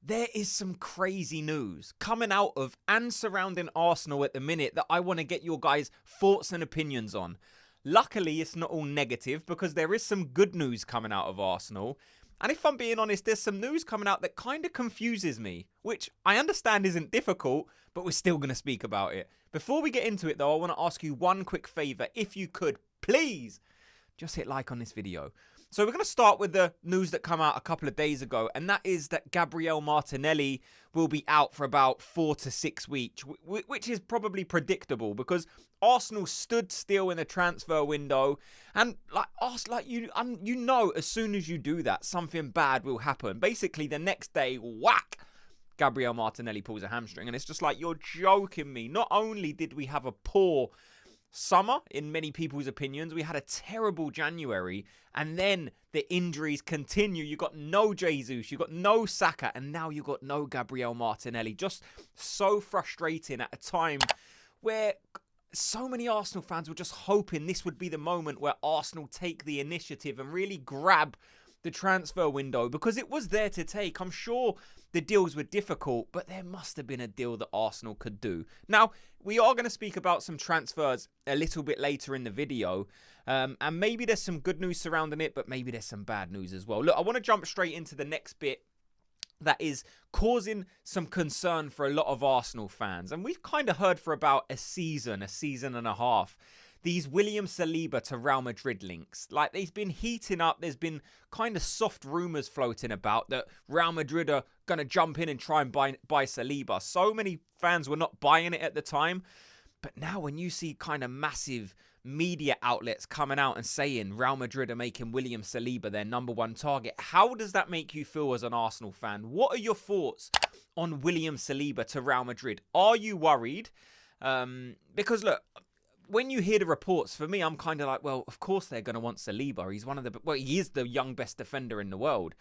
there is some crazy news coming out of and surrounding Arsenal at the minute that I want to get your guys' thoughts and opinions on. Luckily, it's not all negative because there is some good news coming out of Arsenal. And if I'm being honest, there's some news coming out that kind of confuses me, which I understand isn't difficult, but we're still going to speak about it. Before we get into it, though, I want to ask you one quick favour. If you could, please, just hit like on this video. So we're going to start with the news that came out a couple of days ago, and that is that Gabriel Martinelli will be out for about 4 to 6 weeks, which is probably predictable because Arsenal stood still in the transfer window, and you know, as soon as you do that, something bad will happen. Basically, the next day, whack, Gabriel Martinelli pulls a hamstring, and it's just like, you're joking me. Not only did we have a poor summer, in many people's opinions, we had a terrible January, and then the injuries continue. You got no Jesus, you got no Saka, and now you got no Gabriel Martinelli. Just so frustrating at a time where so many Arsenal fans were just hoping this would be the moment where Arsenal take the initiative and really grab the transfer window, because it was there to take. I'm sure the deals were difficult, but there must have been a deal that Arsenal could do. Now, we are going to speak about some transfers a little bit later in the video, and maybe there's some good news surrounding it, but maybe there's some bad news as well. Look, I want to jump straight into the next bit that is causing some concern for a lot of Arsenal fans, and we've kind of heard for about a season and a half, these William Saliba to Real Madrid links. Like, they've been heating up. There's been kind of soft rumours floating about that Real Madrid are going to jump in and try and buy Saliba. So many fans were not buying it at the time. But now when you see kind of massive media outlets coming out and saying Real Madrid are making William Saliba their number one target, how does that make you feel as an Arsenal fan? What are your thoughts on William Saliba to Real Madrid? Are you worried? Because look, when you hear the reports, for me, I'm kind of like, well, of course they're going to want Saliba. He is the young best defender in the world.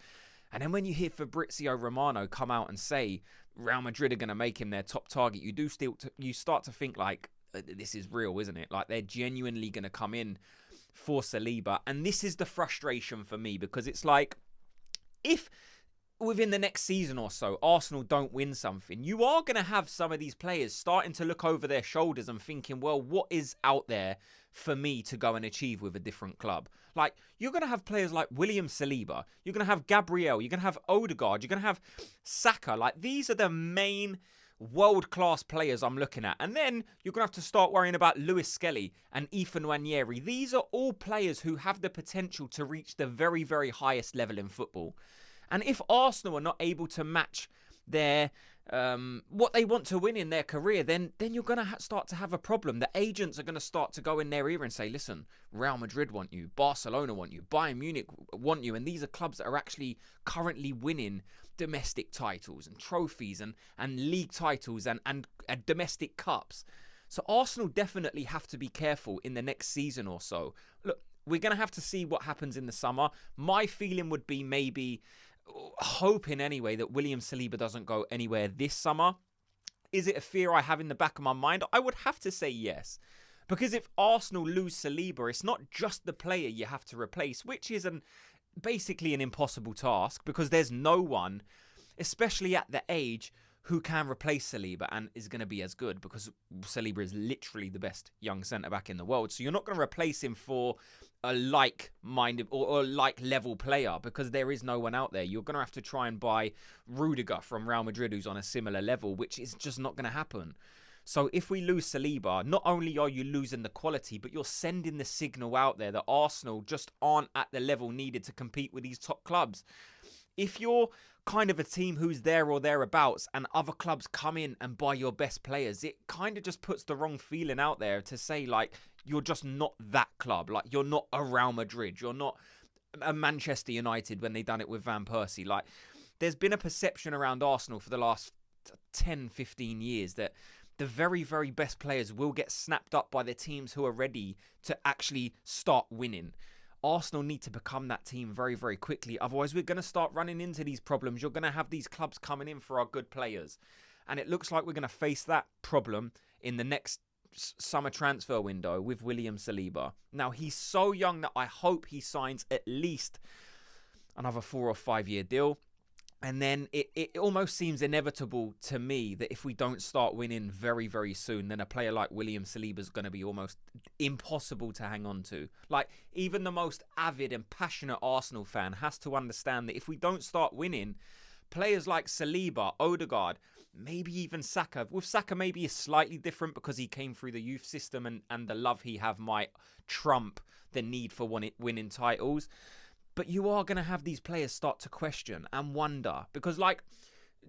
And then when you hear Fabrizio Romano come out and say Real Madrid are going to make him their top target, you start to think like, this is real, isn't it? Like, they're genuinely going to come in for Saliba. And this is the frustration for me, because it's like, if within the next season or so, Arsenal don't win something, you are going to have some of these players starting to look over their shoulders and thinking, well, what is out there for me to go and achieve with a different club? Like, you're going to have players like William Saliba, you're going to have Gabriel, you're going to have Odegaard, you're going to have Saka. Like, these are the main world-class players I'm looking at. And then you're going to have to start worrying about Lewis Skelly and Ethan Nwaneri. These are all players who have the potential to reach the very, very highest level in football. And if Arsenal are not able to match their what they want to win in their career, then you're going to start to have a problem. The agents are going to start to go in their ear and say, listen, Real Madrid want you, Barcelona want you, Bayern Munich want you. And these are clubs that are actually currently winning domestic titles and trophies and league titles and domestic cups. So Arsenal definitely have to be careful in the next season or so. Look, we're going to have to see what happens in the summer. My feeling would be maybe, hoping anyway, that William Saliba doesn't go anywhere this summer. Is it a fear I have in the back of my mind? I would have to say yes. Because if Arsenal lose Saliba, it's not just the player you have to replace, which is basically an impossible task, because there's no one, especially at the age, who can replace Saliba and is going to be as good, because Saliba is literally the best young centre-back in the world. So you're not going to replace him for a like-minded or like-level player, because there is no one out there. You're going to have to try and buy Rudiger from Real Madrid, who's on a similar level, which is just not going to happen. So if we lose Saliba, not only are you losing the quality, but you're sending the signal out there that Arsenal just aren't at the level needed to compete with these top clubs. If you're kind of a team who's there or thereabouts and other clubs come in and buy your best players, it kind of just puts the wrong feeling out there to say, like, you're just not that club. Like, you're not a Real Madrid. You're not a Manchester United when they done it with Van Persie. Like, there's been a perception around Arsenal for the last 10, 15 years that the very, very best players will get snapped up by the teams who are ready to actually start winning. Arsenal need to become that team very, very quickly. Otherwise, we're going to start running into these problems. You're going to have these clubs coming in for our good players. And it looks like we're going to face that problem in the next summer transfer window with William Saliba. Now, he's so young that I hope he signs at least another 4 or 5 year deal. And then it almost seems inevitable to me that if we don't start winning very, very soon, then a player like William Saliba is going to be almost impossible to hang on to. Like, even the most avid and passionate Arsenal fan has to understand that if we don't start winning, players like Saliba, Odegaard, maybe even Saka. With Saka, maybe it's slightly different because he came through the youth system and the love he have might trump the need for winning titles. But you are going to have these players start to question and wonder. Because, like,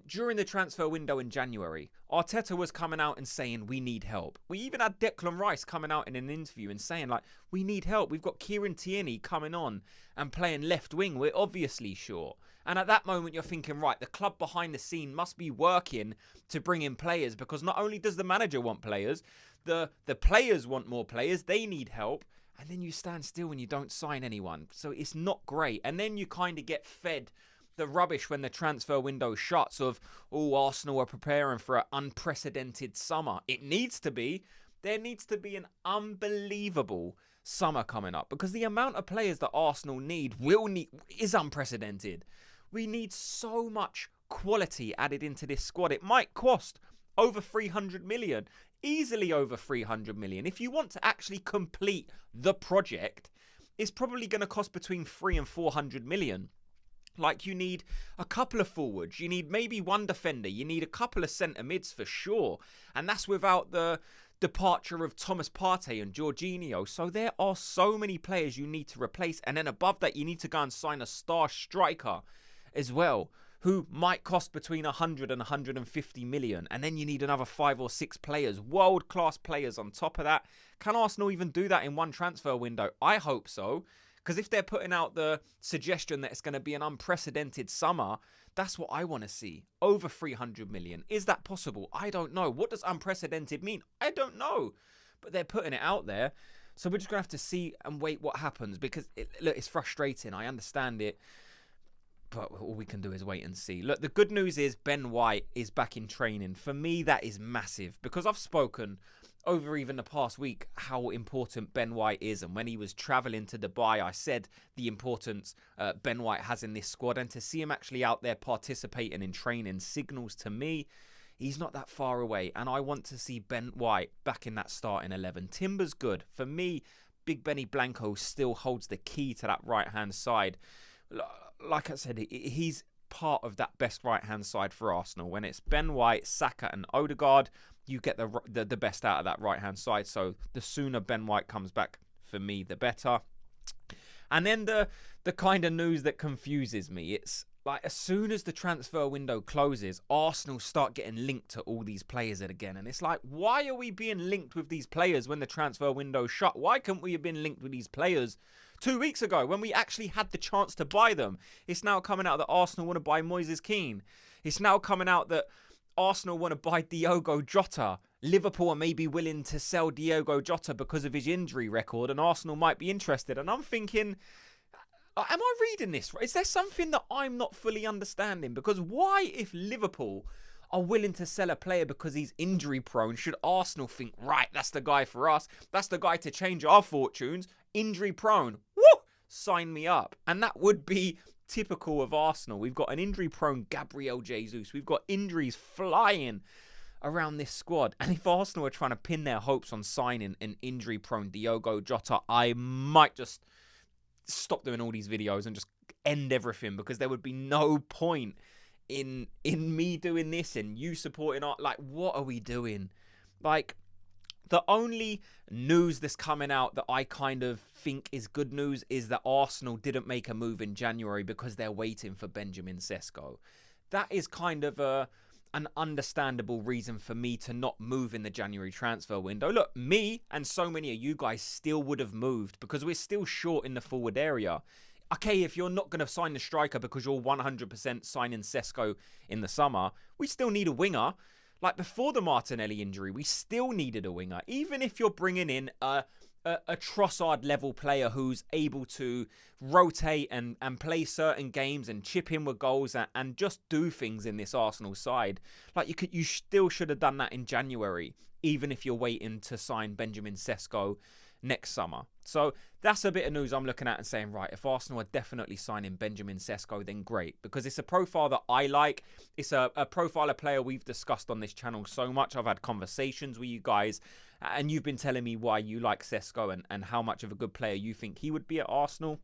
during the transfer window in January, Arteta was coming out and saying, we need help. We even had Declan Rice coming out in an interview and saying, like, we need help. We've got Kieran Tierney coming on and playing left wing. We're obviously short. And at that moment, you're thinking, right, the club behind the scene must be working to bring in players. Because not only does the manager want players, the players want more players. They need help. And then you stand still and you don't sign anyone. So it's not great. And then you kind of get fed the rubbish when the transfer window shuts of, oh, Arsenal are preparing for an unprecedented summer. It needs to be. There needs to be an unbelievable summer coming up. Because the amount of players that Arsenal is unprecedented. We need so much quality added into this squad. It might cost over 300 million. Easily over 300 million. If you want to actually complete the project, it's probably going to cost between 300 and 400 million. Like, you need a couple of forwards. You need maybe one defender. You need a couple of centre mids for sure. And that's without the departure of Thomas Partey and Jorginho. So there are so many players you need to replace. And then above that, you need to go and sign a star striker as well, who might cost between 100 and 150 million. And then you need another 5 or 6 players, world-class players on top of that. Can Arsenal even do that in one transfer window? I hope so. Because if they're putting out the suggestion that it's going to be an unprecedented summer, that's what I want to see. Over 300 million. Is that possible? I don't know. What does unprecedented mean? I don't know. But they're putting it out there. So we're just going to have to see and wait what happens. Because, look, it's frustrating. I understand it. But all we can do is wait and see. Look, the good news is Ben White is back in training. For me, that is massive. Because I've spoken over even the past week how important Ben White is. And when he was travelling to Dubai, I said the importance Ben White has in this squad. And to see him actually out there participating in training signals to me he's not that far away. And I want to see Ben White back in that starting 11. Timber's good. For me, Big Benny Blanco still holds the key to that right-hand side. Like I said, he's part of that best right-hand side for Arsenal. When it's Ben White, Saka and Odegaard, you get the best out of that right-hand side. So the sooner Ben White comes back, for me, the better. And then the kind of news that confuses me, it's like as soon as the transfer window closes, Arsenal start getting linked to all these players again. And it's like, why are we being linked with these players when the transfer window's shut? Why couldn't we have been linked with these players 2 weeks ago when we actually had the chance to buy them? It's now coming out that Arsenal want to buy Moises Keane. It's now coming out that Arsenal want to buy Diogo Jota. Liverpool are maybe willing to sell Diogo Jota because of his injury record, and Arsenal might be interested. And I'm thinking, am I reading this right? Is there something that I'm not fully understanding? Because why, if Liverpool are willing to sell a player because he's injury prone, should Arsenal think, right, that's the guy for us. That's the guy to change our fortunes. Injury prone. Woo! Sign me up. And that would be typical of Arsenal. We've got an injury prone Gabriel Jesus. We've got injuries flying around this squad. And if Arsenal are trying to pin their hopes on signing an injury prone Diogo Jota, I might just stop doing all these videos and just end everything, because there would be no point in me doing this and you supporting art. Like, what are we doing? Like, the only news that's coming out that I kind of think is good news is that Arsenal didn't make a move in January because they're waiting for Benjamin Sesko. That is kind of an understandable reason for me to not move in the January transfer window. Look, me and so many of you guys still would have moved because we're still short in the forward area. Okay, if you're not going to sign the striker because you're 100% signing Sesko in the summer, we still need a winger. Like, before the Martinelli injury, we still needed a winger. Even if you're bringing in a Trossard level player who's able to rotate and play certain games and chip in with goals and just do things in this Arsenal side. Like, you still should have done that in January, even if you're waiting to sign Benjamin Sesko next summer. So that's a bit of news I'm looking at and saying, right, if Arsenal are definitely signing Benjamin Sesko, then great. Because it's a profile that I like. It's a profile of player we've discussed on this channel so much. I've had conversations with you guys, and you've been telling me why you like Sesko and how much of a good player you think he would be at Arsenal.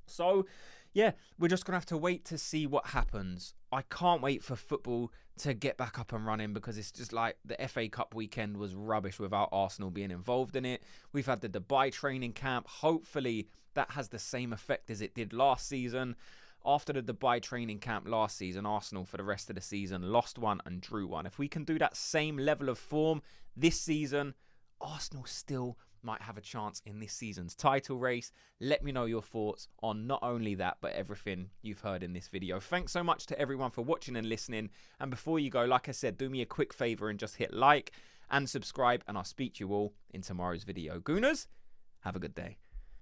So, yeah, we're just going to have to wait to see what happens. I can't wait for football to get back up and running, because it's just like the FA Cup weekend was rubbish without Arsenal being involved in it. We've had the Dubai training camp. Hopefully that has the same effect as it did last season. After the Dubai training camp last season, Arsenal for the rest of the season lost one and drew one. If we can do that same level of form this season, Arsenal still might have a chance in this season's title race. Let me know your thoughts on not only that, but everything you've heard in this video. Thanks so much to everyone for watching and listening. And before you go, like I said, do me a quick favor and just hit like and subscribe, and I'll speak to you all in tomorrow's video. Gooners, have a good day.